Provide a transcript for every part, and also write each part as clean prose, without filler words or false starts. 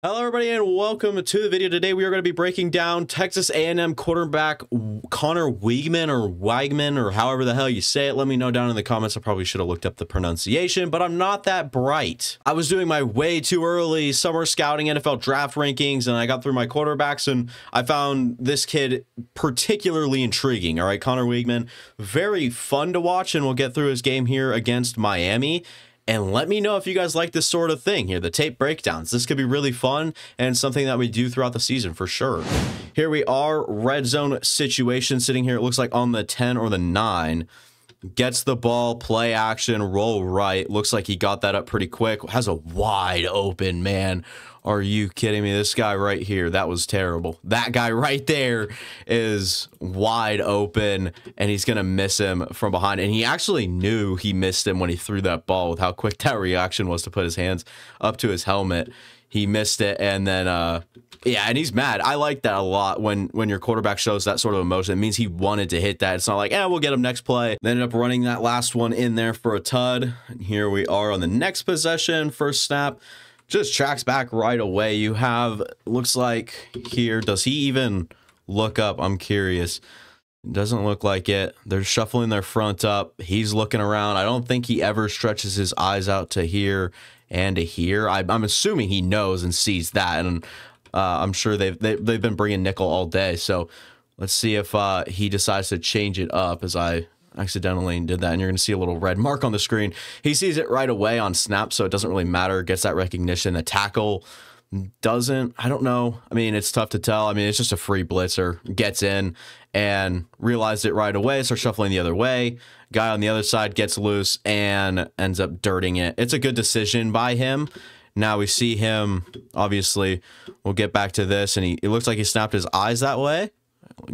Hello everybody and welcome to the video. Today we are going to be breaking down Texas A&M quarterback Connor Weigman or however the hell you say it. Let me know down in the comments. I probably should have looked up the pronunciation, but I'm not that bright. I was doing my way too early summer scouting NFL draft rankings and I got through my quarterbacks and I found this kid particularly intriguing. All right, Connor Weigman, very fun to watch, and we'll get through his game here against Miami. And let me know if you guys like this sort of thing here, the tape breakdowns. This could be really fun and something that we do throughout the season for sure. Here we are, red zone situation sitting here. It looks like on the 10 or the 9. Gets the ball, play action, roll right. Looks like he got that up pretty quick. Has a wide open man. Are you kidding me? This guy right here, that was terrible. That guy right there is wide open, and he's going to miss him from behind. And he actually knew he missed him when he threw that ball with how quick that reaction was to put his hands up to his helmet. He missed it, and then, yeah, and he's mad. I like that a lot when your quarterback shows that sort of emotion. It means he wanted to hit that. It's not like, we'll get him next play. They ended up running that last one in there for a tud. And here we are on the next possession, first snap. Just tracks back right away. You have, looks like here, does he even look up? I'm curious. It doesn't look like it. They're shuffling their front up. He's looking around. I don't think he ever stretches his eyes out to here and to here. I'm assuming he knows and sees that, and I'm sure they've been bringing nickel all day. So let's see if he decides to change it up, as I accidentally did that, and you're going to see a little red mark on the screen. He sees it right away on snap, so it doesn't really matter. Gets that recognition. The tackle doesn't. I don't know. I mean, it's tough to tell. I mean, it's just a free blitzer. Gets in and realized it right away. Starts shuffling the other way. Guy on the other side gets loose and ends up dirting it. It's a good decision by him. Now we see him, obviously, we'll get back to this, and it looks like he snapped his eyes that way.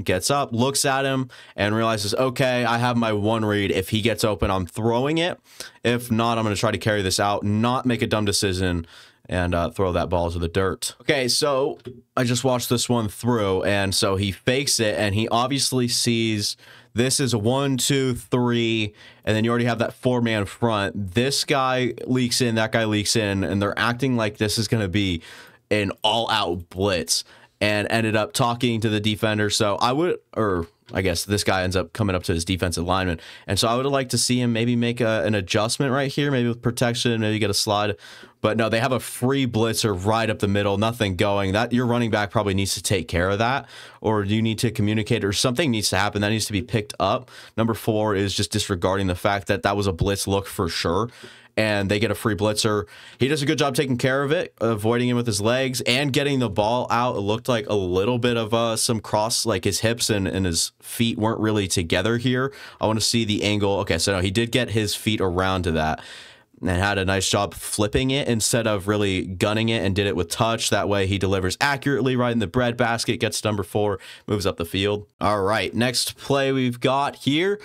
Gets up, looks at him, and realizes, okay, I have my one read. If he gets open, I'm throwing it. If not, I'm going to try to carry this out, not make a dumb decision, and throw that ball to the dirt. Okay, so I just watched this one through, and so he fakes it, and he obviously sees this is a 1, 2, 3, and then you already have that 4-man front. This guy leaks in, that guy leaks in, and they're acting like this is going to be an all-out blitz, and ended up talking to the defender. So I guess this guy ends up coming up to his defensive lineman. And so I would have liked to see him maybe make an adjustment right here, maybe with protection, maybe get a slide. But no, they have a free blitzer right up the middle, nothing going. That your running back probably needs to take care of that, or you need to communicate, or something needs to happen. That needs to be picked up. Number 4 is just disregarding the fact that that was a blitz look for sure. And they get a free blitzer. He does a good job taking care of it, avoiding him with his legs and getting the ball out. It looked like a little bit of some cross, like his hips and his feet weren't really together here. I want to see the angle. Okay, so no, he did get his feet around to that and had a nice job flipping it instead of really gunning it, and did it with touch. That way he delivers accurately right in the bread basket, gets number 4, moves up the field. All right, next play we've got here.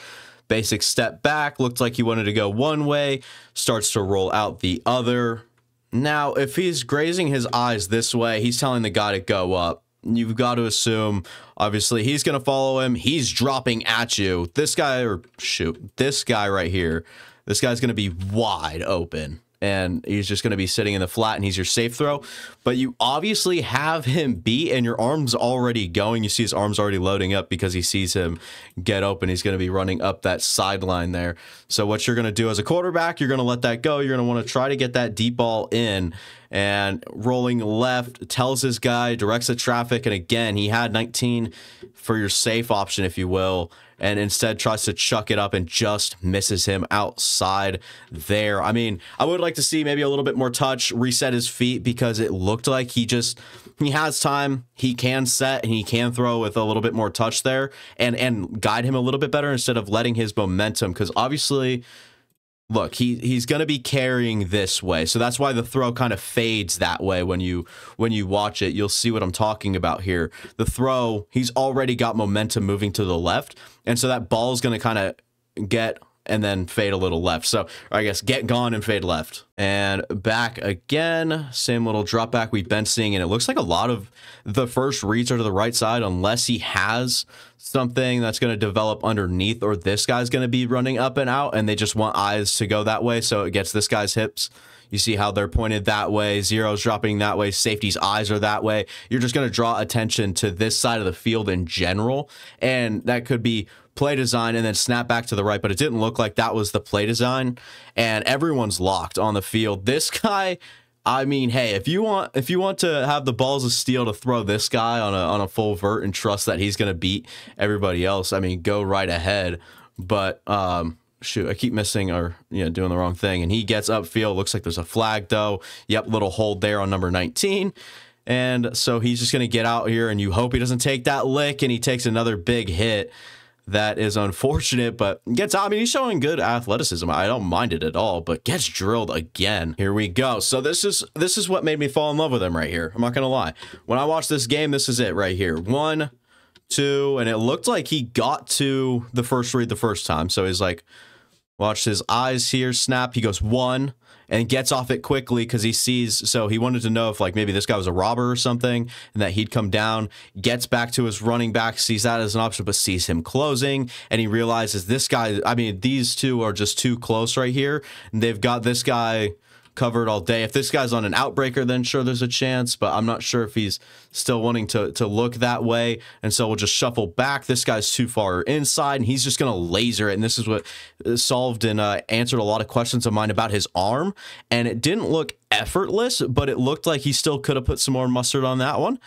Basic step back, looked like he wanted to go one way, starts to roll out the other. Now, if he's grazing his eyes this way, he's telling the guy to go up. You've got to assume, obviously, he's going to follow him. He's dropping at you. This guy right here, this guy's going to be wide open. And he's just going to be sitting in the flat, and he's your safe throw. But you obviously have him beat, and your arm's already going. You see his arm's already loading up because he sees him get open. He's going to be running up that sideline there. So what you're going to do as a quarterback, you're going to let that go. You're going to want to try to get that deep ball in. And rolling left, tells his guy, directs the traffic. And again, he had 19 for your safe option, if you will, and instead tries to chuck it up and just misses him outside there. I mean, I would like to see maybe a little bit more touch, reset his feet, because it looked like he has time, he can set, and he can throw with a little bit more touch there and guide him a little bit better instead of letting his momentum, because obviously, look, he's going to be carrying this way. So that's why the throw kind of fades that way. When you watch it, you'll see what I'm talking about here. The throw, he's already got momentum moving to the left. And so that ball is going to kind of get and then fade a little left. So I guess get gone and fade left. And back again, same little drop back we've been seeing. And it looks like a lot of the first reads are to the right side, unless he has something that's going to develop underneath, or this guy's going to be running up and out and they just want eyes to go that way. So it gets this guy's hips. You see how they're pointed that way, zeros dropping that way, safety's eyes are that way. You're just going to draw attention to this side of the field in general, and that could be play design and then snap back to the right, but it didn't look like that was the play design, and everyone's locked on the field. This guy, I mean, hey, if you want to have the balls of steel to throw this guy on a full vert and trust that he's going to beat everybody else, I mean, go right ahead. But shoot, I keep missing or doing the wrong thing, and he gets upfield. Looks like there's a flag though. Yep, little hold there on number 19. And so he's just going to get out here, and you hope he doesn't take that lick, and he takes another big hit. That is unfortunate, but gets out. I mean, he's showing good athleticism. I don't mind it at all, but gets drilled again. Here we go. So this is what made me fall in love with him right here. I'm not going to lie. When I watched this game, this is it right here. 1, 2, and it looked like he got to the first read the first time. So he's like, watch his eyes here, snap. He goes 1 and gets off it quickly because he sees, so he wanted to know if like maybe this guy was a robber or something and that he'd come down, gets back to his running back, sees that as an option, but sees him closing, and he realizes this guy, I mean, these two are just too close right here, and they've got this guy covered all day. If this guy's on an outbreaker, then sure, there's a chance, but I'm not sure if he's still wanting to look that way, and so we'll just shuffle back. This guy's too far inside, and he's just going to laser it, and this is what solved and answered a lot of questions of mine about his arm, and it didn't look effortless, but it looked like he still could have put some more mustard on that one.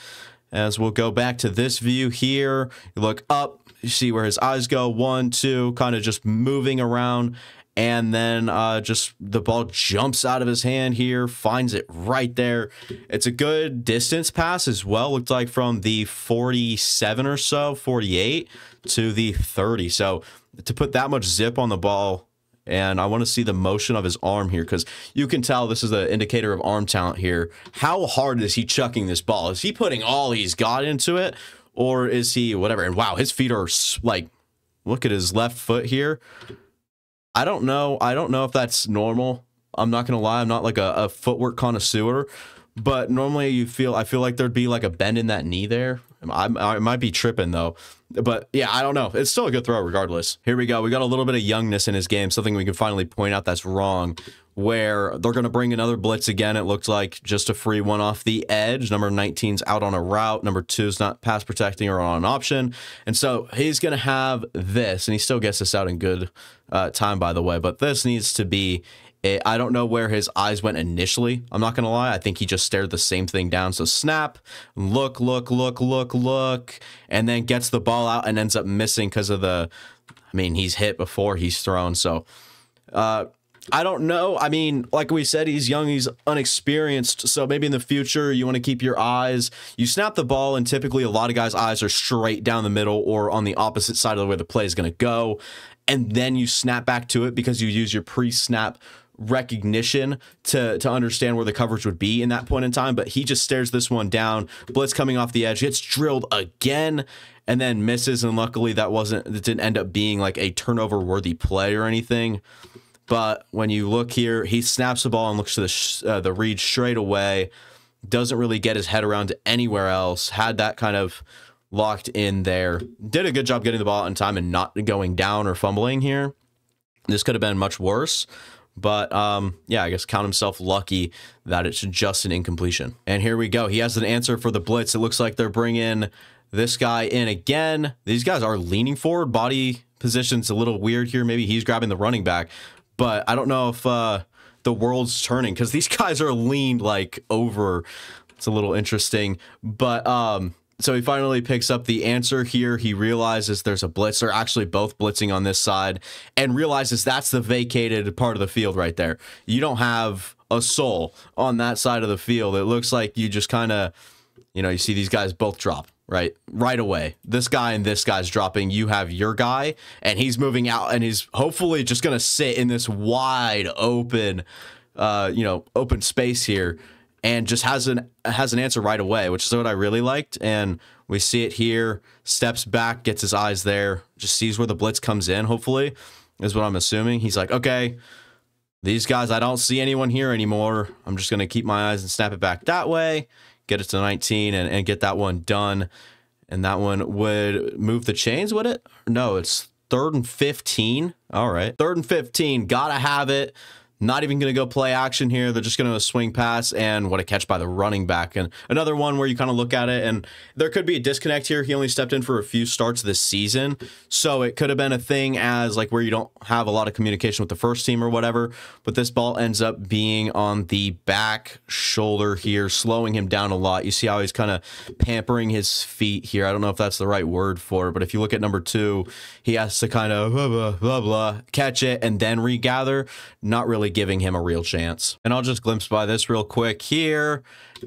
As we'll go back to this view here, you look up, you see where his eyes go, 1, 2, kind of just moving around, and then just the ball jumps out of his hand here, finds it right there. It's a good distance pass as well. Looked like from the 47 or so, 48 to the 30. So to put that much zip on the ball, and I want to see the motion of his arm here because you can tell this is an indicator of arm talent here. How hard is he chucking this ball? Is he putting all he's got into it, or is he whatever? And wow, his feet are like, look at his left foot here. I don't know if that's normal. I'm not gonna lie, I'm not like a footwork connoisseur, but normally I feel like there'd be like a bend in that knee there. I might be tripping though, but yeah, I don't know. It's still a good throw regardless. Here we go. We got a little bit of youngness in his game, something we can finally point out that's wrong, where they're going to bring another blitz again. It looked like just a free one off the edge. Number 19's out on a route. Number 2's not pass protecting or on an option. And so he's going to have this, and he still gets this out in good time, by the way, but this needs to be I don't know where his eyes went initially. I'm not going to lie. I think he just stared the same thing down. So snap, look, and then gets the ball out and ends up missing because of I mean, he's hit before he's thrown. So I don't know. I mean, like we said, he's young, he's unexperienced. So maybe in the future, you want to keep your eyes. You snap the ball, and typically a lot of guys' eyes are straight down the middle or on the opposite side of where the play is going to go. And then you snap back to it because you use your pre-snap recognition to understand where the coverage would be in that point in time. But he just stares this one down. Blitz coming off the edge, gets drilled again and then misses. And luckily it didn't end up being like a turnover worthy play or anything. But when you look here, he snaps the ball and looks to the read straight away. Doesn't really get his head around to anywhere else. Had that kind of locked in there. Did a good job getting the ball in time and not going down or fumbling here. This could have been much worse. But, yeah, I guess count himself lucky that it's just an incompletion. And here we go. He has an answer for the blitz. It looks like they're bringing this guy in again. These guys are leaning forward. Body position's a little weird here. Maybe he's grabbing the running back. But I don't know if the world's turning because these guys are leaned like over. It's a little interesting. But so he finally picks up the answer here. He realizes there's a blitz. They're actually both blitzing on this side and realizes that's the vacated part of the field right there. You don't have a soul on that side of the field. It looks like you just kind of, you see these guys both drop right away. This guy and this guy's dropping. You have your guy and he's moving out and he's hopefully just going to sit in this wide open, open space here. And just has an answer right away, which is what I really liked. And we see it here, steps back, gets his eyes there, just sees where the blitz comes in, hopefully, is what I'm assuming. He's like, okay, these guys, I don't see anyone here anymore. I'm just going to keep my eyes and snap it back that way, get it to 19 and get that one done. And that one would move the chains, would it? No, it's 3rd and 15. All right, 3rd and 15, gotta have it. Not even going to go play action here. They're just going to swing pass, and what a catch by the running back. And another one where you kind of look at it, and there could be a disconnect here. He only stepped in for a few starts this season, so it could have been a thing as like where you don't have a lot of communication with the first team or whatever, but this ball ends up being on the back shoulder here, slowing him down a lot. You see how he's kind of pampering his feet here. I don't know if that's the right word for it, but if you look at number 2, he has to kind of blah, blah, blah, blah, catch it and then regather, not really giving him a real chance. And I'll just glimpse by this real quick here,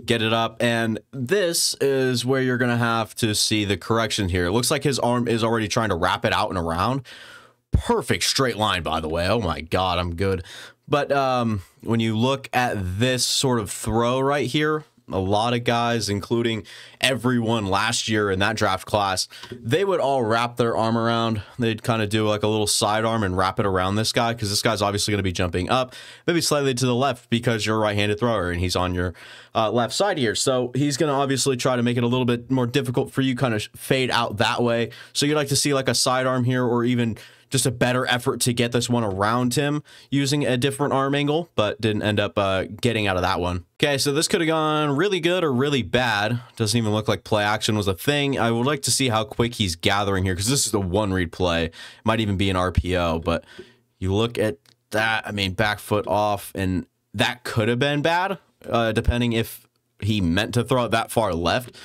get it up, and this is where you're gonna have to see the correction here. It looks like his arm is already trying to wrap it out and around. Perfect straight line, by the way. Oh my god, I'm good. But when you look at this sort of throw right here, a lot of guys, including everyone last year in that draft class, they would all wrap their arm around. They'd kind of do like a little sidearm and wrap it around this guy, because this guy's obviously going to be jumping up, maybe slightly to the left because you're a right-handed thrower and he's on your left side here. So he's going to obviously try to make it a little bit more difficult for you, kind of fade out that way. So you'd like to see like a sidearm here, or even just a better effort to get this one around him using a different arm angle, but didn't end up getting out of that one. Okay, so this could have gone really good or really bad. Doesn't even look like play action was a thing. I would like to see how quick he's gathering here, because this is a one-read play. Might even be an RPO, but you look at that, I mean, back foot off, and that could have been bad, depending if he meant to throw it that far left.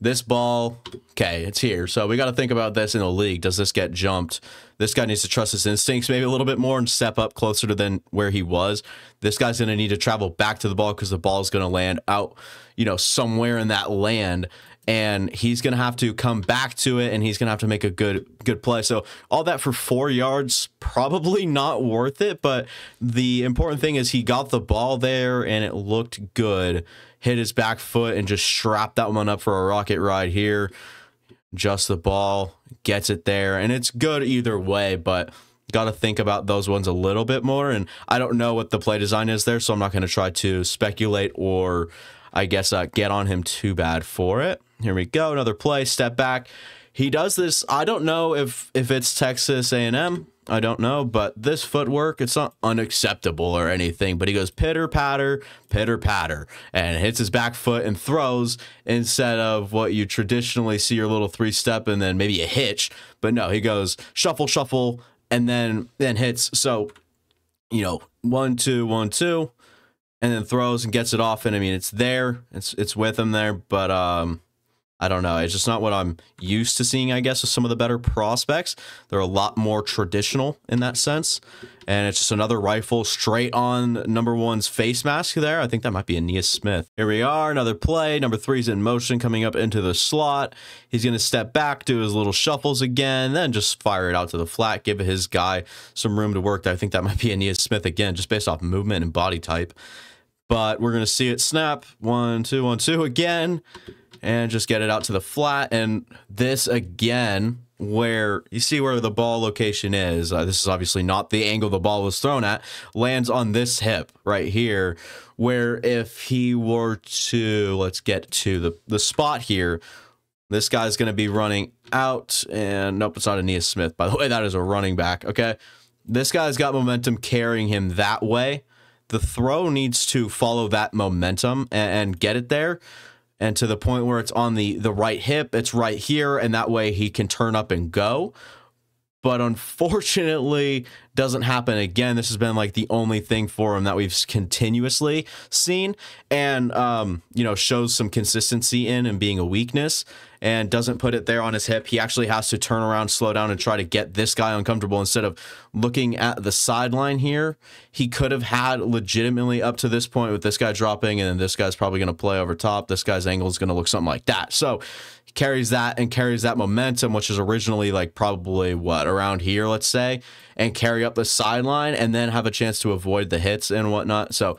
This ball, okay, it's here. So we got to think about this in the league. Does this get jumped? This guy needs to trust his instincts maybe a little bit more and step up closer to than where he was. This guy's going to need to travel back to the ball, because the ball is going to land out, you know, somewhere in that land. And he's going to have to come back to it, and he's going to have to make a good play. So all that for 4 yards, probably not worth it. But the important thing is he got the ball there, and it looked good. Hit his back foot and just strapped that one up for a rocket ride here. Just the ball, gets it there, and it's good either way, but got to think about those ones a little bit more. And I don't know what the play design is there, so I'm not going to try to speculate or, I guess, get on him too bad for it. Here we go, another play, step back. He does this, I don't know if it's Texas A&M, I don't know, but this footwork, it's not unacceptable or anything, but he goes pitter patter, and hits his back foot and throws, instead of what you traditionally see, your little 3-step and then maybe a hitch. But no, he goes shuffle, shuffle, and then hits. So, you know, 1, 2, 1, 2, and then throws and gets it off. And I mean, it's there, it's with him there, but I don't know. It's just not what I'm used to seeing, I guess, with some of the better prospects. They're a lot more traditional in that sense. And it's just another rifle straight on number 1's face mask there. I think that might be Aeneas Smith. Here we are, another play. Number 3's in motion, coming up into the slot. He's going to step back, do his little shuffles again, then just fire it out to the flat, give his guy some room to work. I think that might be Aeneas Smith again, just based off movement and body type. But we're going to see it snap. 1, 2, 1, 2 again. And just get it out to the flat. And this again, where you see where the ball location is. This is obviously not the angle the ball was thrown at. Lands on this hip right here, where if he were to, let's get to the spot here, this guy's going to be running out. And nope, it's not Aeneas Smith. By the way, that is a running back. Okay. This guy's got momentum carrying him that way. The throw needs to follow that momentum and get it there. And to the point where it's on the right hip, it's right here, and that way he can turn up and go. But unfortunately, doesn't happen again. This has been like the only thing for him that we've continuously seen, and you know, shows some consistency in and being a weakness, and doesn't put it there on his hip. He actually has to turn around, slow down, and try to get this guy uncomfortable instead of looking at the sideline here. He could have had legitimately up to this point with this guy dropping, and then this guy's probably going to play over top. This guy's angle is going to look something like that. So he carries that and carries that momentum, which is originally like probably what, around here, let's say, and carry up the sideline and then have a chance to avoid the hits and whatnot. So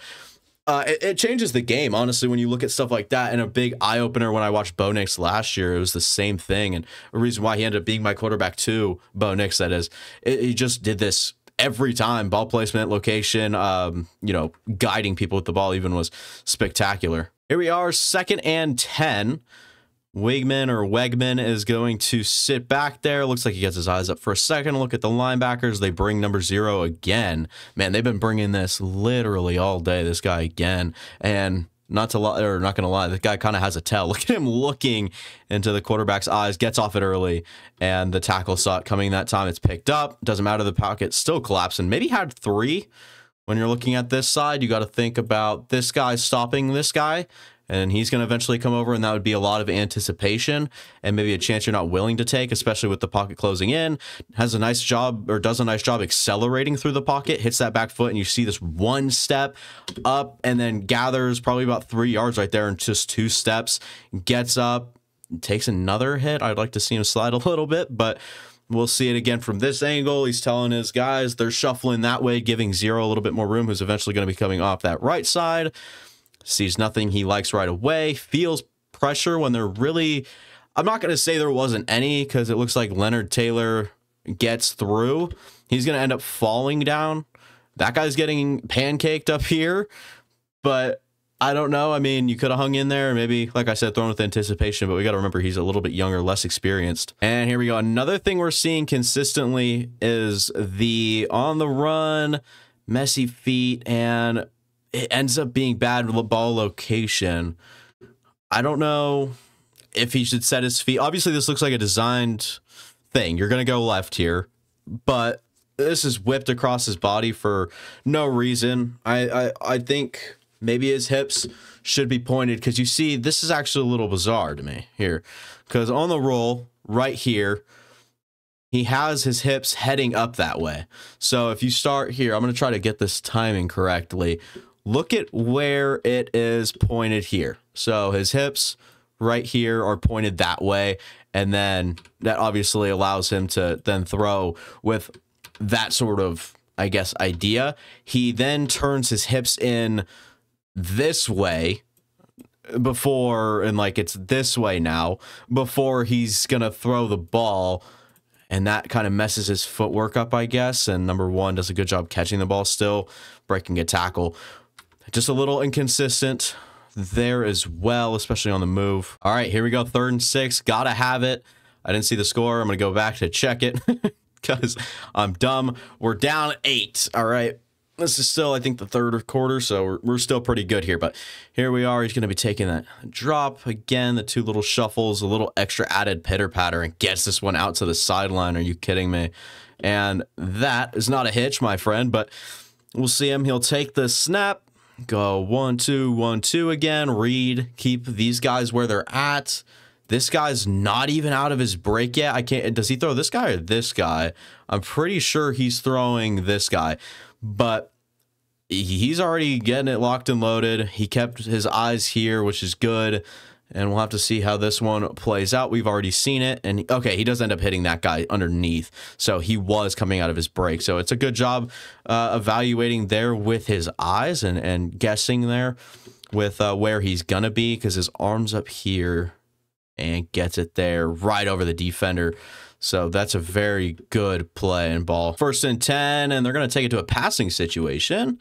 it changes the game, honestly, when you look at stuff like that. And a big eye-opener when I watched Bo Nix last year, it was the same thing. And a reason why he ended up being my quarterback too, Bo Nix, that is, he just did this every time. Ball placement, location, you know, guiding people with the ball even was spectacular. Here we are, 2nd and 10. Wigman or Wegman is going to sit back there. Looks like he gets his eyes up for a second. Look at the linebackers. They bring number 0 again. Man, they've been bringing this literally all day, this guy again. And not gonna lie, the guy kind of has a tell. Look at him looking into the quarterback's eyes, gets off it early, and the tackle saw it coming that time. It's picked up. Doesn't matter, the pocket still collapsing. Maybe had 3. When you're looking at this side, you got to think about this guy stopping this guy, and he's going to eventually come over, and that would be a lot of anticipation and maybe a chance you're not willing to take, especially with the pocket closing in. Has a nice job, or does a nice job accelerating through the pocket, hits that back foot, and you see this 1 step up and then gathers probably about 3 yards right there in just 2 steps, gets up, takes another hit. I'd like to see him slide a little bit, but we'll see it again from this angle. He's telling his guys they're shuffling that way, giving 0 a little bit more room, who's eventually going to be coming off that right side. Sees nothing he likes right away, feels pressure when they're really, I'm not going to say there wasn't any, because it looks like Leonard Taylor gets through. He's going to end up falling down. That guy's getting pancaked up here, but I don't know. I mean, you could have hung in there, maybe, like I said, thrown with anticipation, but we got to remember he's a little bit younger, less experienced. And here we go. Another thing we're seeing consistently is the on the run, messy feet, and it ends up being bad ball location. I don't know if he should set his feet. Obviously, this looks like a designed thing. You're going to go left here, but this is whipped across his body for no reason. I think maybe his hips should be pointed, because you see, this is actually a little bizarre to me here, because on the roll right here, he has his hips heading up that way. So if you start here, I'm going to try to get this timing correctly. Look at where it is pointed here. So his hips right here are pointed that way. And then that obviously allows him to then throw with that sort of, I guess, idea. He then turns his hips in this way before, and like it's this way now, before he's going to throw the ball. And that kind of messes his footwork up, I guess. And number 1 does a good job catching the ball still, breaking a tackle. Just a little inconsistent there as well, especially on the move. All right, here we go. 3rd and 6. Gotta have it. I didn't see the score. I'm going to go back to check it because I'm dumb. We're down 8. All right. This is still, I think, the 3rd quarter, so we're still pretty good here. But here we are. He's going to be taking that drop again. The 2 little shuffles, a little extra added pitter-patter, and gets this one out to the sideline. Are you kidding me? And that is not a hitch, my friend, but we'll see him. He'll take the snap. Go 1, 2, 1, 2 again. Read, keep these guys where they're at. This guy's not even out of his break yet. I can't. Does he throw this guy or this guy? I'm pretty sure he's throwing this guy, but he's already getting it locked and loaded. He kept his eyes here, which is good. And we'll have to see how this one plays out. We've already seen it. And okay, he does end up hitting that guy underneath. So he was coming out of his break. So it's a good job evaluating there with his eyes and guessing there with where he's going to be, because his arm's up here and gets it there right over the defender. So that's a very good play and ball. 1st and 10, and they're going to take it to a passing situation.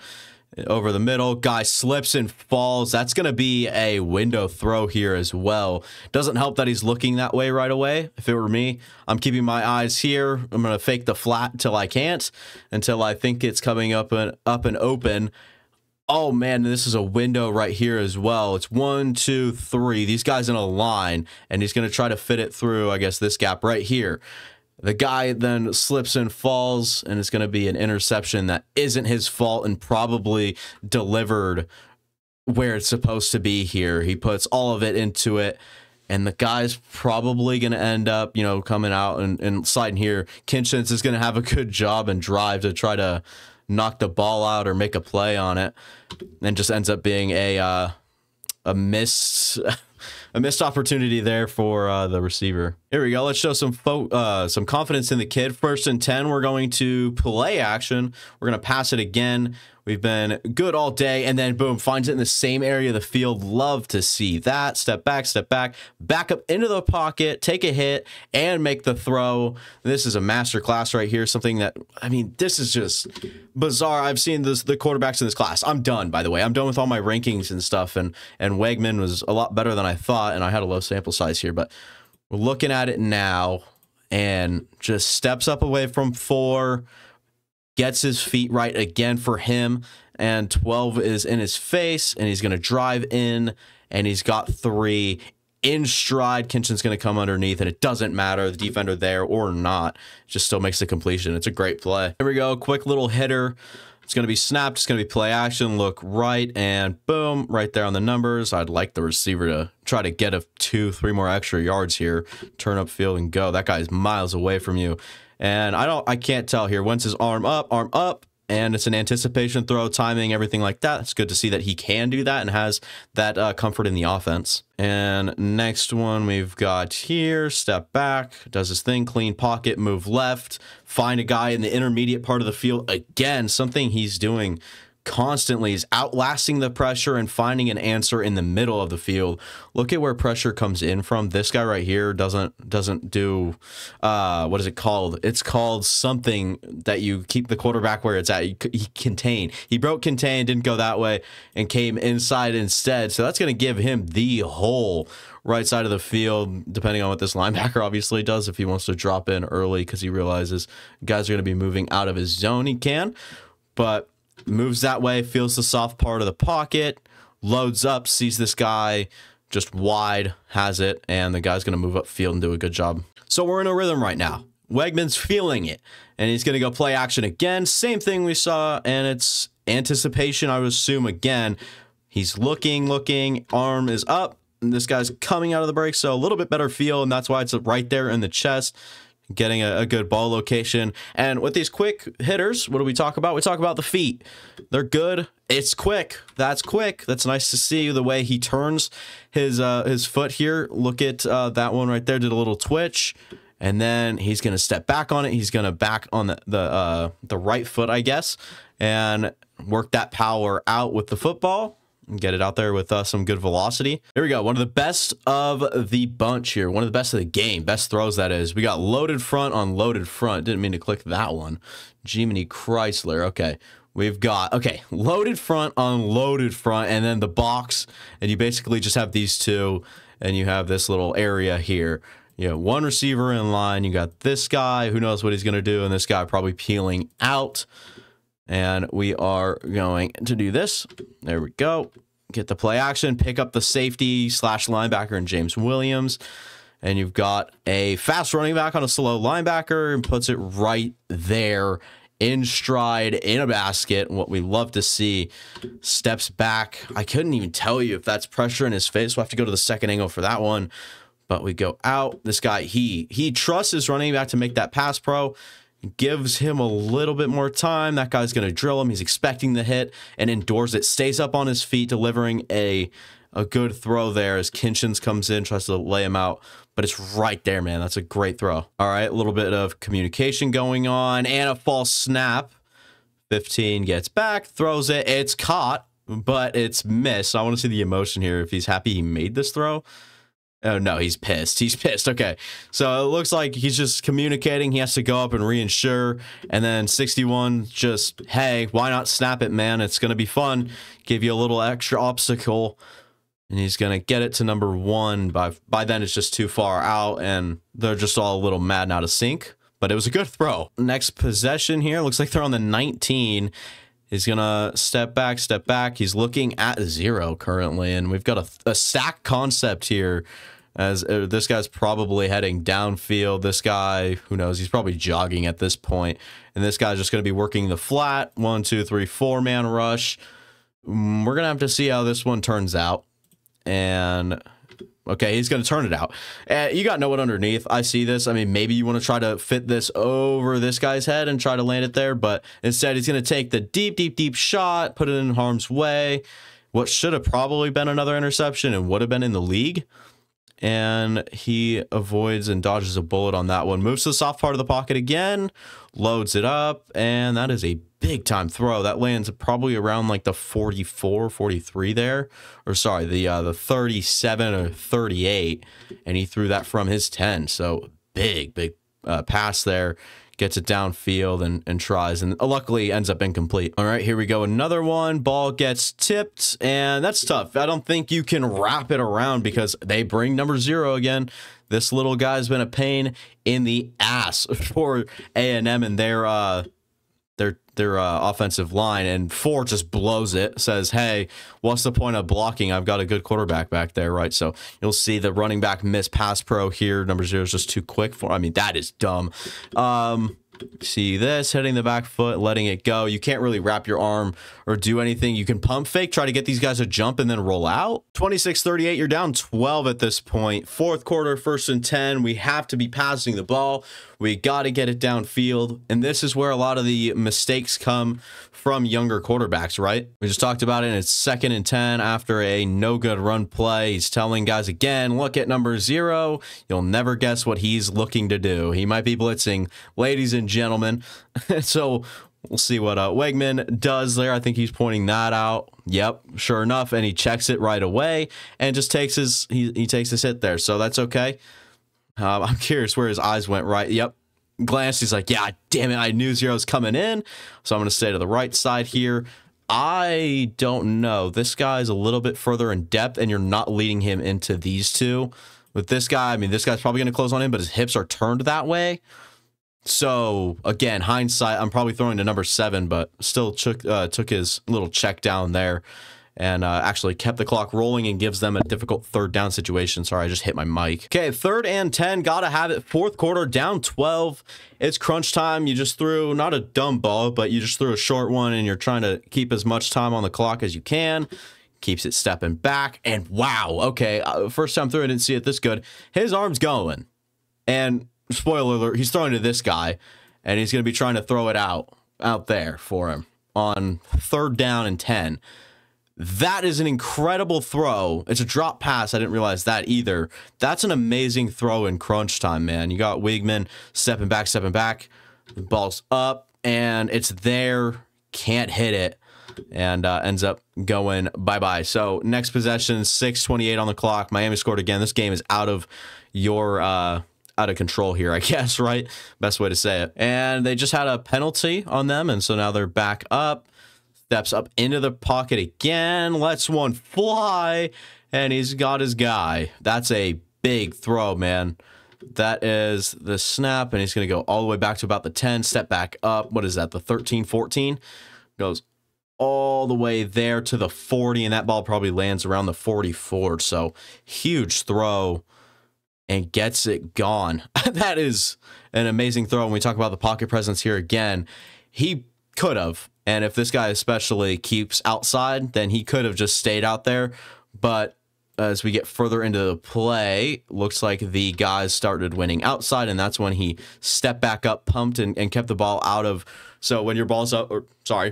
Over the middle, guy slips and falls. That's going to be a window throw here as well. Doesn't help that he's looking that way right away. If it were me, I'm keeping my eyes here. I'm going to fake the flat until I can't, until I think it's coming up and open. Oh man, this is a window right here as well. It's 1, 2, 3. These guys in a line, and he's going to try to fit it through, I guess, this gap right here. The guy then slips and falls, and it's going to be an interception that isn't his fault and probably delivered where it's supposed to be here. He puts all of it into it, and the guy's probably going to end up, you know, coming out and sliding here. Kinchins is going to have a good job and drive to try to knock the ball out or make a play on it, and just ends up being a missed opportunity there for the receiver. Here we go. Let's show some confidence in the kid. 1st and 10. We're going to play action. We're going to pass it again. We've been good all day, and then boom, finds it in the same area of the field. Love to see that. Step back, back up into the pocket, take a hit, and make the throw. This is a master class right here. Something that, I mean, this is just bizarre. I've seen the quarterbacks in this class. I'm done, by the way. I'm done with all my rankings and stuff, and Wegman was a lot better than I thought, and I had a low sample size here, but we're looking at it now, and just steps up away from 4, gets his feet right again for him, and 12 is in his face, and he's going to drive in, and he's got 3 in stride. Kinchin's going to come underneath, and it doesn't matter the defender there or not. It just still makes the completion. It's a great play. Here we go. Quick little hitter. It's going to be snapped. It's going to be play action. Look right, and boom, right there on the numbers. I'd like the receiver to try to get a 2-3 more extra yards here. Turn up field and go. That guy's miles away from you. And I can't tell here. When's his arm up, and it's an anticipation throw, timing, everything like that. It's good to see that he can do that and has that comfort in the offense. And next one we've got here, step back, does his thing, clean pocket, move left, find a guy in the intermediate part of the field. Again, something he's doing constantly is outlasting the pressure and finding an answer in the middle of the field. Look at where pressure comes in from. This guy right here doesn't do what is it called? It's called something that you keep the quarterback where it's at. He contain. He broke contain, didn't go that way, and came inside instead. So that's going to give him the whole right side of the field, depending on what this linebacker obviously does. If he wants to drop in early because he realizes guys are going to be moving out of his zone, he can. But moves that way, feels the soft part of the pocket, loads up, sees this guy just wide, has it, and the guy's going to move up field and do a good job. So we're in a rhythm right now. Wegman's feeling it, and he's going to go play action again. Same thing we saw, and it's anticipation, I would assume, again. He's looking, arm is up, and this guy's coming out of the break, so a little bit better feel, and that's why it's right there in the chest. Getting a good ball location. And with these quick hitters, what do we talk about? We talk about the feet. They're good. It's quick. That's quick. That's nice to see the way he turns his foot here. Look at that one right there. Did a little twitch. And then he's going to step back on it. He's going to back on the right foot, I guess, and work that power out with the football. And get it out there with some good velocity. Here we go. One of the best of the bunch here. One of the best of the game. Best throws, that is. We got loaded front on loaded front. Didn't mean to click that one. Jiminy Chrysler. Okay. We've got, loaded front on loaded front, and then the box. And you basically just have these two, and you have this little area here. You know, one receiver in line. You got this guy. Who knows what he's going to do, and this guy probably peeling out. And we are going to do this. There we go. Get the play action, pick up the safety / linebacker in James Williams. And you've got a fast running back on a slow linebacker and puts it right there in stride in a basket. What we love to see, steps back. I couldn't even tell you if that's pressure in his face. We'll have to go to the second angle for that one. But we go out. This guy, he trusts his running back to make that pass pro. Gives him a little bit more time. That guy's going to drill him. He's expecting the hit and endures it. Stays up on his feet, delivering a good throw there as Kinchins comes in, tries to lay him out. But it's right there, man. That's a great throw. All right, a little bit of communication going on and a false snap. 15 gets back, throws it. It's caught, but it's missed. I want to see the emotion here. If he's happy he made this throw. Oh, no, he's pissed. He's pissed. Okay, so it looks like he's just communicating. He has to go up and reinsure. And then 61 just, hey, why not snap it, man? It's going to be fun. Give you a little extra obstacle. And he's going to get it to number 1. By then, it's just too far out, and they're just all a little mad and out of sync. But it was a good throw. Next possession here. Looks like they're on the 19. He's going to step back. He's looking at 0 currently, and we've got a stack concept here. As this guy's probably heading downfield. This guy, who knows, he's probably jogging at this point. And this guy's just going to be working the flat. 1, 2, 3, 4-man rush. We're going to have to see how this one turns out. And, okay, he's going to turn it out. You got no one underneath. I see this. I mean, maybe you want to try to fit this over this guy's head and try to land it there. But instead, he's going to take the deep shot, put it in harm's way. What should have probably been another interception and would have been in the league and he avoids and dodges a bullet on that one. Moves to the soft part of the pocket again, loads it up, and that is a big time throw. That lands probably around like the 44, 43 there, or sorry, the 37 or 38, and he threw that from his 10. So big pass there. Gets it downfield and tries, and luckily ends up incomplete. All right, here we go. Another one. Ball gets tipped, and that's tough. I don't think you can wrap it around because they bring number 0 again. This little guy's been a pain in the ass for A&M and their offensive line, and 4 just blows it, says, hey, what's the point of blocking? I've got a good quarterback back there, right? So you'll see the running back miss pass pro here. Number 0 is just too quick for, I mean, that is dumb. See this, hitting the back foot, letting it go. You can't really wrap your arm or do anything. You can pump fake, try to get these guys to jump and then roll out. 26-38, you're down 12 at this point. Fourth quarter, 1st and 10. We have to be passing the ball. We got to get it downfield. And this is where a lot of the mistakes come from younger quarterbacks, right? We just talked about it. It's 2nd and 10 after a no good run play. He's telling guys again, look at number 0. You'll never guess what he's looking to do. He might be blitzing, ladies and gentlemen. So we'll see what Wegman does there. I think he's pointing that out. Yep, sure enough, and he checks it right away and just takes his he takes his hit there. So that's okay. I'm curious where his eyes went. Right. Yep. Glanced. He's like, yeah, damn it. I knew 0's coming in. So I'm going to stay to the right side here. I don't know. This guy's a little bit further in depth, and you're not leading him into these two. With this guy, I mean, this guy's probably going to close on him, but his hips are turned that way. So again, hindsight, I'm probably throwing to number 7, but still took his little check down there and actually kept the clock rolling and gives them a difficult 3rd down situation. Sorry, I just hit my mic. Okay, 3rd and 10, gotta have it. 4th quarter, down 12. It's crunch time. You just threw, not a dumb ball, but you just threw a short one, and you're trying to keep as much time on the clock as you can. Keeps it stepping back, and wow, okay, first time through, I didn't see it this good. His arm's going, and spoiler alert, he's throwing to this guy, and he's going to be trying to throw it out there for him on 3rd down and 10. That is an incredible throw. It's a drop pass. I didn't realize that either. That's an amazing throw in crunch time, man. You got Wigman stepping back. The ball's up, and it's there. Can't hit it, and ends up going bye-bye. So next possession, 6:28 on the clock. Miami scored again. This game is out of control here, I guess, right? Best way to say it. And they just had a penalty on them, and so now they're back up. Steps up into the pocket again, lets one fly, and he's got his guy. That's a big throw, man. That is the snap, and he's going to go all the way back to about the 10, step back up. What is that, the 13, 14? Goes all the way there to the 40, and that ball probably lands around the 44. So huge throw, and gets it gone. That is an amazing throw. When we talk about the pocket presence here again, he could have. And if this guy especially keeps outside, then he could have just stayed out there. But as we get further into the play, looks like the guys started winning outside, and that's when he stepped back up, pumped, and kept the ball out of. So when your ball's up,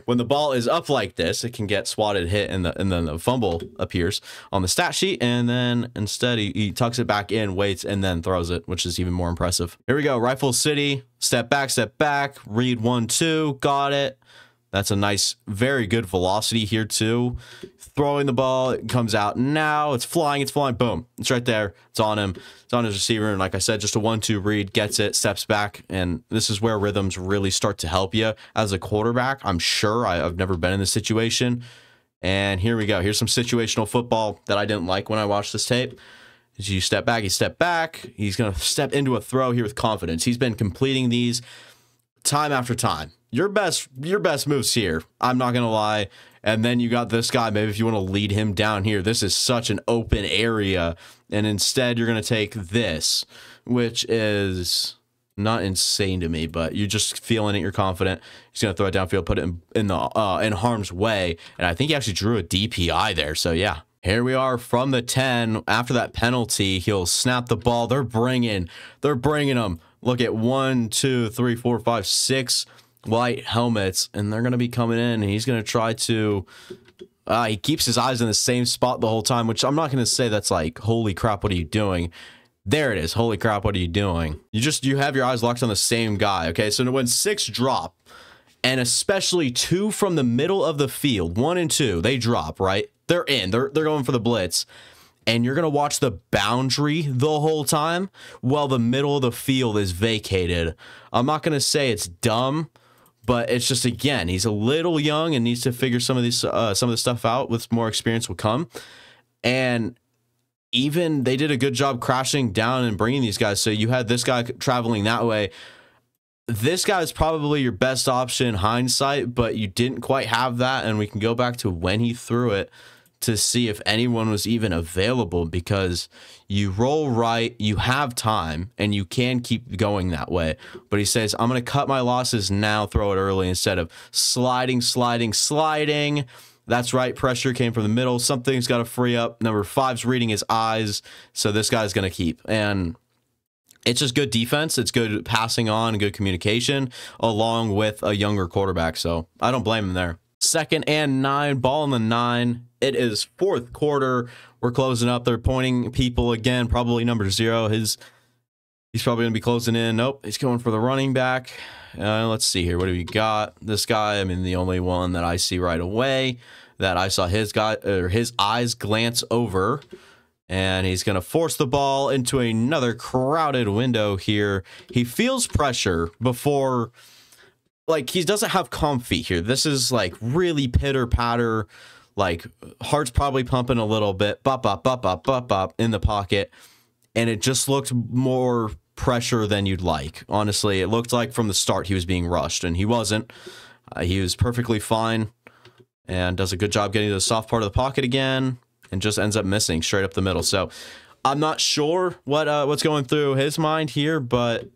when the ball is up like this, it can get swatted, hit, and then the fumble appears on the stat sheet, and then instead he tucks it back in, waits, and then throws it, which is even more impressive. Here we go, Rifle City, step back, read 1-2, got it. That's a nice, very good velocity here too. Throwing the ball, it comes out now. It's flying, boom. It's right there. It's on him. It's on his receiver. And like I said, just a 1-2 read, gets it, steps back. And this is where rhythms really start to help you as a quarterback. I'm sure I've never been in this situation. And here we go. Here's some situational football that I didn't like when I watched this tape. As you step back, He's going to step into a throw here with confidence. He's been completing these time after time. Your best moves here, I'm not going to lie. And then you got this guy, maybe if you want to lead him down here, this is such an open area. And instead, you're going to take this, which is not insane to me, but you're just feeling it, you're confident. He's going to throw it downfield, put it in harm's way. And I think he actually drew a DPI there. So, yeah. Here we are from the 10. After that penalty, he'll snap the ball. They're bringing him. Look at 1, 2, 3, 4, 5, 6 white helmets, and they're going to be coming in, and he's going to try to He keeps his eyes in the same spot the whole time, which I'm not going to say that's like, holy crap, what are you doing? There it is. Holy crap, what are you doing? You have your eyes locked on the same guy, okay? So when 6 drop, and especially 2 from the middle of the field, 1 and 2, they drop, right? They're in. They're going for the blitz. And you're going to watch the boundary the whole time while the middle of the field is vacated. I'm not going to say it's dumb, but it's just, again, he's a little young and needs to figure some of the stuff out. With more experience will come. And even they did a good job crashing down and bringing these guys. So you had this guy traveling that way. This guy is probably your best option in hindsight, but you didn't quite have that. And we can go back to when he threw it to see if anyone was even available, because you roll right, you have time, and you can keep going that way. But he says, I'm going to cut my losses now, throw it early instead of sliding. That's right. Pressure came from the middle. Something's got to free up. Number 5's reading his eyes. So this guy's going to keep. And it's just good defense. It's good passing on and good communication along with a younger quarterback. So I don't blame him there. 2nd and 9, ball on the 9. It is 4th quarter. We're closing up. They're pointing people again. Probably number 0. He's probably going to be closing in. Nope. He's going for the running back. Let's see here. What do we got? This guy, I mean, the only one that I see right away that I saw his eyes glance over. And he's going to force the ball into another crowded window here. He feels pressure before, like, he doesn't have calm feet here. This is like really pitter patter, like heart's probably pumping a little bit, bop, bop, bop, bop, bop, bop in the pocket. And it just looked more pressure than you'd like. Honestly, it looked like from the start he was being rushed, and he wasn't. He was perfectly fine and does a good job getting to the soft part of the pocket again, and just ends up missing straight up the middle. So I'm not sure what's going through his mind here, but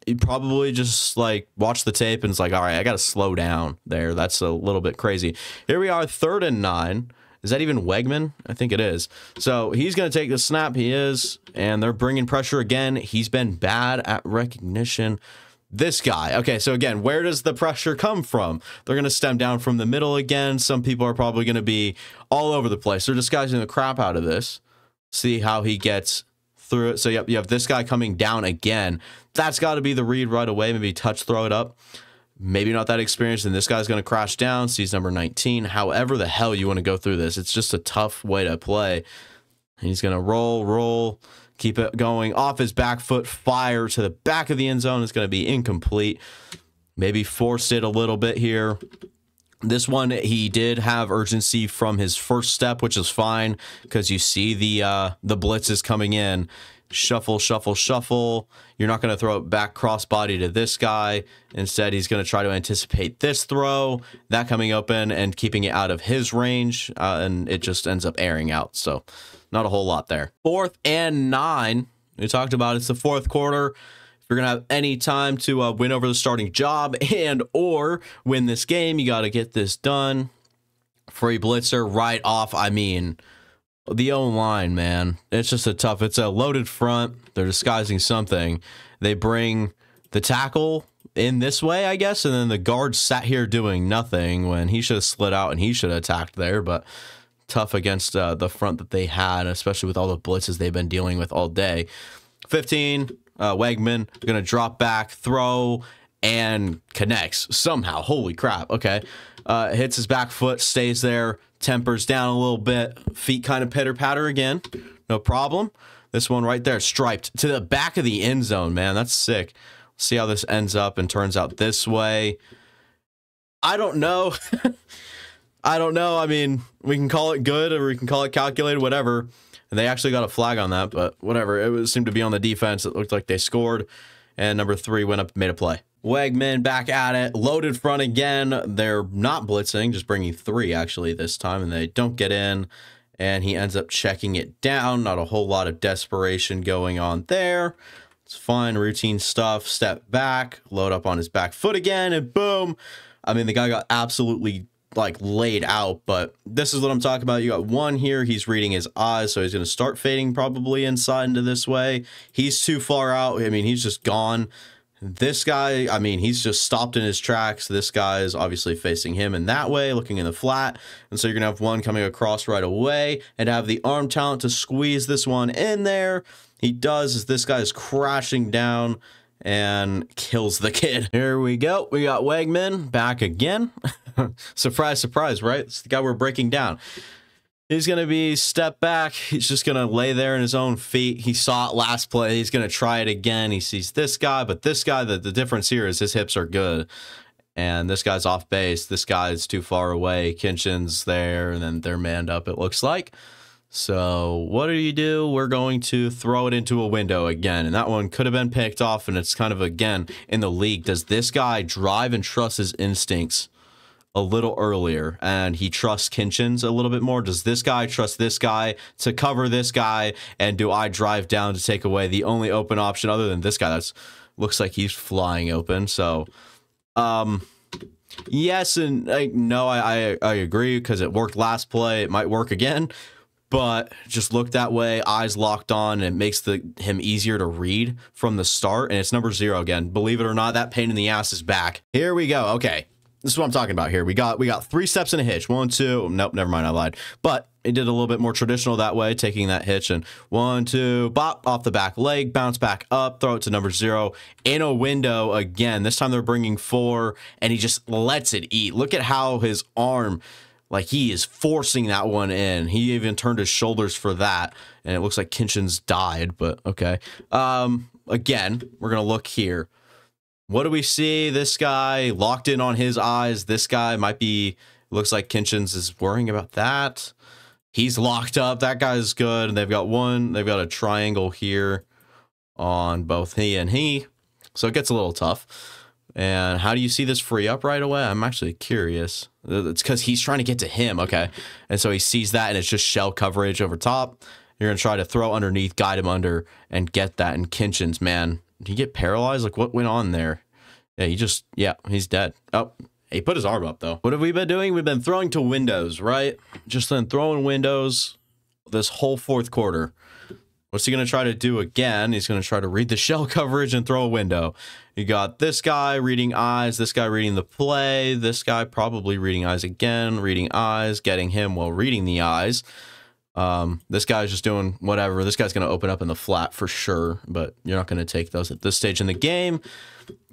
he probably just like watched the tape and it's like, all right, I got to slow down there. That's a little bit crazy. Here we are, 3rd and 9. Is that even Wegman? I think it is. So he's going to take the snap. He is, and they're bringing pressure again. He's been bad at recognition. This guy. Okay, so again, where does the pressure come from? They're going to stem down from the middle again. Some people are probably going to be all over the place. They're disguising the crap out of this. See how he gets through it. So yep, you have this guy coming down again. That's got to be the read right away. Maybe touch, throw it up. Maybe not that experienced, and this guy's going to crash down. Sees number 19. However the hell you want to go through this. It's just a tough way to play. He's going to roll. Keep it going off his back foot, fire to the back of the end zone. It's going to be incomplete. Maybe forced it a little bit here. This one, he did have urgency from his first step, which is fine because you see the blitzes coming in. Shuffle. You're not going to throw it back crossbody to this guy. Instead, he's going to try to anticipate this throw, that coming open and keeping it out of his range, and it just ends up airing out. So not a whole lot there. 4th and 9. We talked about it's the 4th quarter. If you're going to have any time to win over the starting job and or win this game, you got to get this done. Free blitzer right off. I mean, the O-line, man, it's just it's a loaded front. They're disguising something. They bring the tackle in this way, I guess, and then the guard sat here doing nothing when he should have slid out and he should have attacked there, but tough against the front that they had, especially with all the blitzes they've been dealing with all day. 15, Wegman going to drop back, throw, and connects somehow. Holy crap. Okay. Hits his back foot, stays there, tempers down a little bit, feet kind of pitter-patter again. No problem. This one right there, striped to the back of the end zone, man. That's sick. See how this ends up and turns out this way. I don't know. I don't know. I mean, we can call it good or we can call it calculated, whatever. And they actually got a flag on that, but whatever. It seemed to be on the defense. It looked like they scored. And number 3 went up and made a play. Wegman back at it. Loaded front again. They're not blitzing, just bringing 3 actually this time. And they don't get in. And he ends up checking it down. Not a whole lot of desperation going on there. It's fine. Routine stuff. Step back. Load up on his back foot again. And boom. I mean, the guy got absolutely like laid out, but this is what I'm talking about. You got 1 here. He's reading his eyes, so he's going to start fading probably inside into this way. He's too far out. I mean, he's just gone. This guy, I mean, he's just stopped in his tracks. This guy is obviously facing him in that way, looking in the flat. And so you're going to have one coming across right away and have the arm talent to squeeze this one in there. He does, as this guy is crashing down and kills the kid. Here we go. We got Wegman back again. Surprise, surprise, right? It's the guy we're breaking down. He's going to be step back. He's just going to lay there in his own feet. He saw it last play. He's going to try it again. He sees this guy, but this guy, the difference here is his hips are good. And this guy's off base. This guy's too far away. Kinchin's there, and then they're manned up, it looks like. So what do? We're going to throw it into a window again. And that one could have been picked off, and it's kind of, again, in the league. Does this guy drive and trust his instincts a little earlier, and he trusts Kinchin's a little bit more? Does this guy trust this guy to cover this guy, and do I drive down to take away the only open option other than this guy? That's looks like he's flying open. So yes and no, I agree, because it worked last play. It might work again, but just look that way, eyes locked on, and it makes him easier to read from the start. And it's number 0 again. Believe it or not, that pain in the ass is back. Here we go. Okay. This is what I'm talking about here. We got 3 steps in a hitch. 1, 2. Nope, never mind. I lied. But it did a little bit more traditional that way, taking that hitch and 1, 2, bop off the back leg, bounce back up, throw it to number 0 in a window again. This time they're bringing 4, and he just lets it eat. Look at how his arm, like, he is forcing that one in. He even turned his shoulders for that, and it looks like Kinchin's died, but okay. Again, we're going to look here. What do we see? This guy locked in on his eyes. This guy might be, looks like Kinchin's is worrying about that. He's locked up. That guy's good. And they've got a triangle here on both he and he. So it gets a little tough. And how do you see this free up right away? I'm actually curious. It's because he's trying to get to him. Okay. And so he sees that, and it's just shell coverage over top. You're going to try to throw underneath, guide him under, and get that. And Kinchin's, man, did he get paralyzed? Like, what went on there? Yeah, he's dead. Oh, he put his arm up, though. What have we been doing? We've been throwing to windows, right? Just then throwing windows this whole 4th quarter. What's he going to try to do again? He's going to try to read the shell coverage and throw a window. You got this guy reading eyes, this guy reading the play, this guy probably reading eyes again, reading eyes, getting him while reading the eyes. This guy's just doing whatever. This guy's going to open up in the flat for sure, but you're not going to take those at this stage in the game.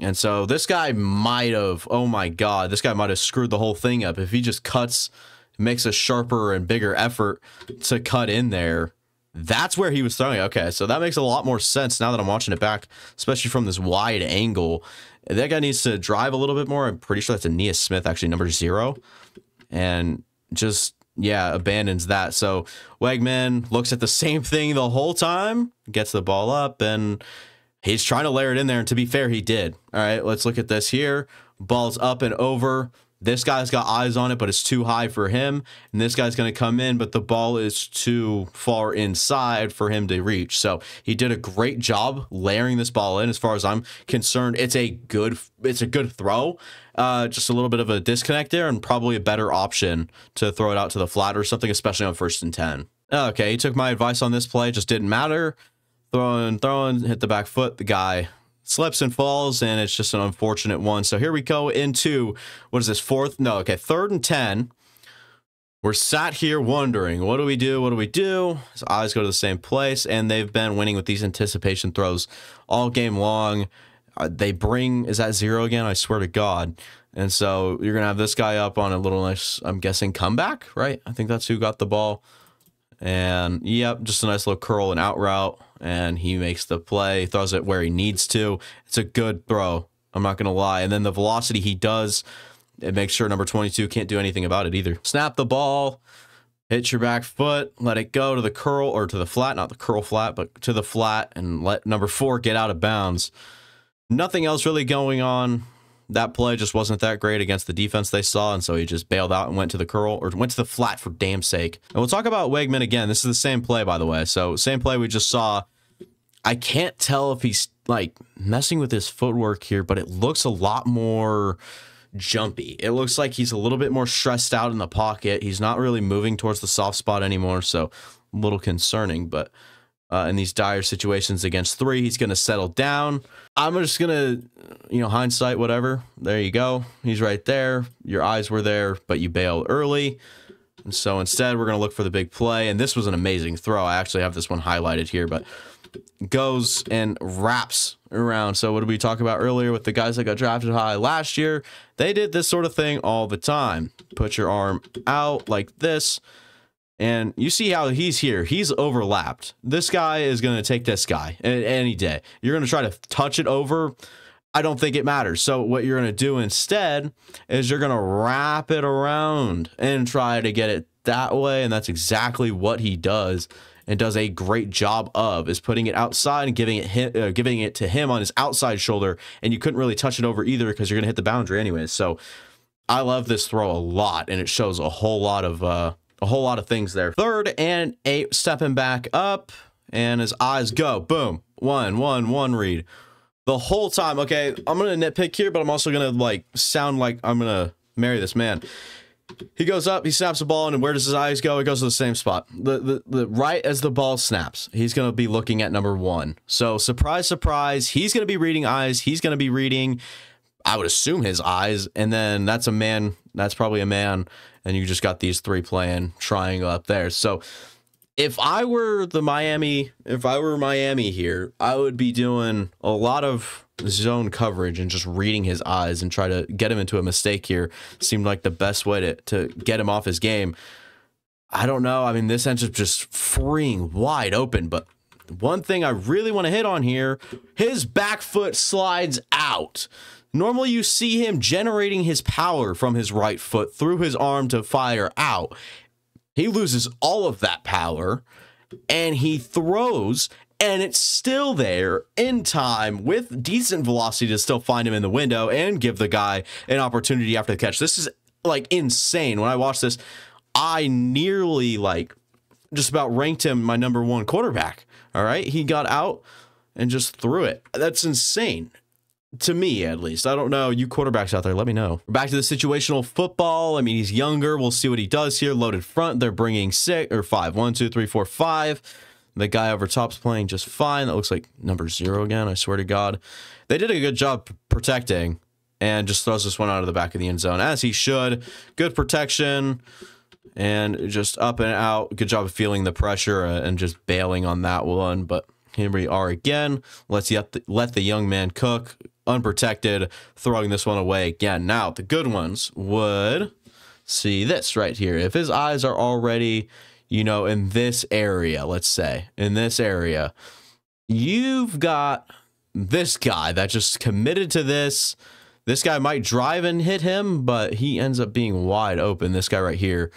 And so this guy might have, oh my God, this guy might have screwed the whole thing up. If he just cuts, makes a sharper and bigger effort to cut in there, that's where he was throwing. Okay, so that makes a lot more sense now that I'm watching it back, especially from this wide angle. That guy needs to drive a little bit more. I'm pretty sure that's Aeneas Smith, actually, number 0. And just, yeah, abandons that. So Wegman looks at the same thing the whole time, gets the ball up, and he's trying to layer it in there. And to be fair, he did. All right, let's look at this here. Ball's up and over. This guy's got eyes on it, but it's too high for him. And this guy's going to come in, but the ball is too far inside for him to reach. So he did a great job layering this ball in. As far as I'm concerned, it's a good throw. Just a little bit of a disconnect there, and probably a better option to throw it out to the flat or something, especially on 1st and 10. Okay, he took my advice on this play. Just didn't matter. Throwing, hit the back foot. The guy slips and falls, and it's just an unfortunate one. So here we go into, what is this, 3rd and 10. We're sat here wondering, what do we do? What do we do? His eyes go to the same place, and they've been winning with these anticipation throws all game long. They bring, is that 0 again? I swear to God. And so you're going to have this guy up on a little nice, I'm guessing, comeback, right? I think that's who got the ball. And yep, just a nice little curl and out route. And he makes the play, throws it where he needs to. It's a good throw, I'm not going to lie. And then the velocity he does, it makes sure number 22 can't do anything about it either. Snap the ball, hit your back foot, let it go to the curl, or to the flat, not the curl flat, but to the flat, and let number 4 get out of bounds. Nothing else really going on. That play just wasn't that great against the defense they saw, and so he just bailed out and went to the curl, or went to the flat for damn sake. And we'll talk about Wegman again. This is the same play, by the way. So same play we just saw. I can't tell if he's like messing with his footwork here, but it looks a lot more jumpy. It looks like he's a little bit more stressed out in the pocket. He's not really moving towards the soft spot anymore, so a little concerning, but in these dire situations against 3. He's going to settle down. I'm just going to, hindsight, whatever. There you go. He's right there. Your eyes were there, but you bailed early. And so instead, we're going to look for the big play. And this was an amazing throw. I actually have this one highlighted here, but goes and wraps around. So what did we talk about earlier with the guys that got drafted high last year? They did this sort of thing all the time. Put your arm out like this. And you see how he's here. He's overlapped. This guy is going to take this guy any day. You're going to try to touch it over. I don't think it matters. So what you're going to do instead is you're going to wrap it around and try to get it that way. And that's exactly what he does and does a great job of, is putting it outside and giving it to him on his outside shoulder. And you couldn't really touch it over either because you're going to hit the boundary anyways. So I love this throw a lot, and it shows a whole lot of things there. 3rd and 8, stepping back up, and his eyes go. Boom. 1 read. The whole time, okay, I'm going to nitpick here, but I'm also going to sound like I'm going to marry this man. He goes up, he snaps the ball, and where does his eyes go? It goes to the same spot. The right as the ball snaps, he's going to be looking at number 1. So surprise, surprise, he's going to be reading eyes. He's going to be reading, I would assume, his eyes, and then that's a man. That's probably a man. And you just got these 3 playing triangle up there. So if I were Miami here, I would be doing a lot of zone coverage and just reading his eyes and try to get him into a mistake here. Seemed like the best way to get him off his game. I don't know. I mean, this ends up just freeing wide open. But one thing I really want to hit on here, his back foot slides out. Normally, you see him generating his power from his right foot through his arm to fire out. He loses all of that power, and he throws, and it's still there in time with decent velocity to still find him in the window and give the guy an opportunity after the catch. This is, insane. When I watched this, I nearly, just about ranked him my number 1 quarterback. All right? He got out and just threw it. That's insane. To me, at least. I don't know. You quarterbacks out there, let me know. Back to the situational football. I mean, he's younger. We'll see what he does here. Loaded front. They're bringing 6 or 5. 1, 2, 3, 4, 5. The guy over top's playing just fine. That looks like number 0 again. I swear to God. They did a good job protecting, and just throws this one out of the back of the end zone, as he should. Good protection, and just up and out. Good job of feeling the pressure and just bailing on that one. But here we are again. Let the young man cook. Unprotected, throwing this one away again. Now, the good ones would see this right here. If his eyes are already, in this area, let's say, in this area, you've got this guy that just committed to this. This guy might drive and hit him, but he ends up being wide open, this guy right here.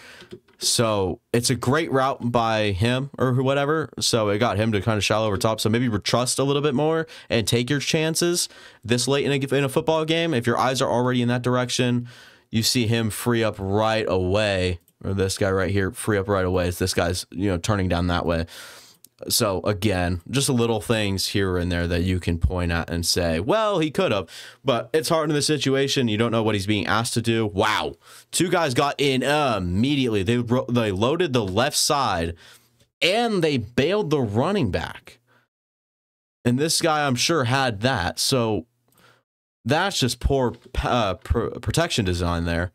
So it's a great route by him or whatever. So it got him to kind of shallow over top. So maybe trust a little bit more and take your chances this late in a football game. If your eyes are already in that direction, you see him free up right away, or this guy right here free up right away as this guy's, turning down that way. So again, just little things here and there that you can point at and say, well, he could have, but it's hard in this situation. You don't know what he's being asked to do. Wow. 2 guys got in immediately. They loaded the left side and they bailed the running back. And this guy, I'm sure, had that. So that's just poor protection design there,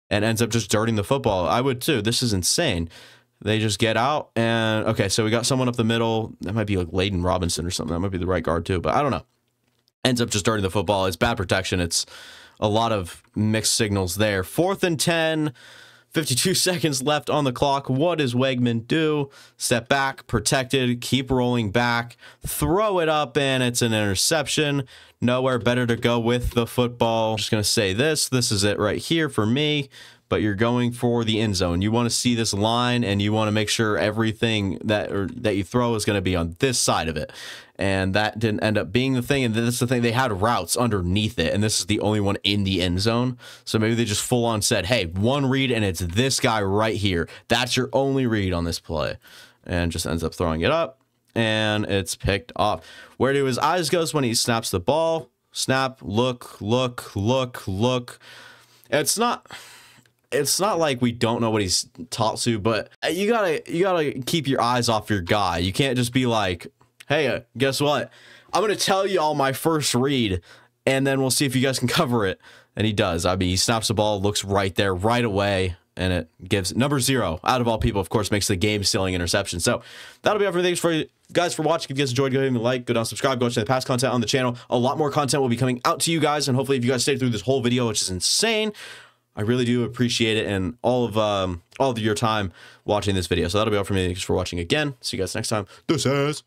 and ends up just dirting the football. I would too. This is insane. They just get out, and okay, so we got someone up the middle. That might be like Layden Robinson or something. That might be the right guard too, but I don't know. Ends up just dirting the football. It's bad protection. It's a lot of mixed signals there. 4th and 10, 52 seconds left on the clock. What does Weigman do? Step back, protected, keep rolling back, throw it up, and it's an interception. Nowhere better to go with the football. I'm just going to say this. This is it right here for me. But you're going for the end zone. You want to see this line, and you want to make sure everything that you throw is going to be on this side of it. And that didn't end up being the thing. And this is the thing. They had routes underneath it, and this is the only one in the end zone. So maybe they just full on said, hey, 1 read, and it's this guy right here. That's your only read on this play. And just ends up throwing it up, and it's picked off. Where do his eyes goes when he snaps the ball? Snap, look. It's not... it's not like we don't know what he's taught to, but you gotta keep your eyes off your guy. You can't just be like, hey, guess what? I'm gonna tell you all my first read, and then we'll see if you guys can cover it. And he does. I mean, he snaps the ball, looks right there, right away, and it gives number 0 out of all people, of course, makes the game-stealing interception. So that'll be everything for you guys for watching. If you guys enjoyed, go ahead and like, go down, subscribe, go watch the past content on the channel. A lot more content will be coming out to you guys, and hopefully if you guys stayed through this whole video, which is insane, I really do appreciate it, and all of your time watching this video. So that'll be all for me. Thanks for watching again. See you guys next time. This is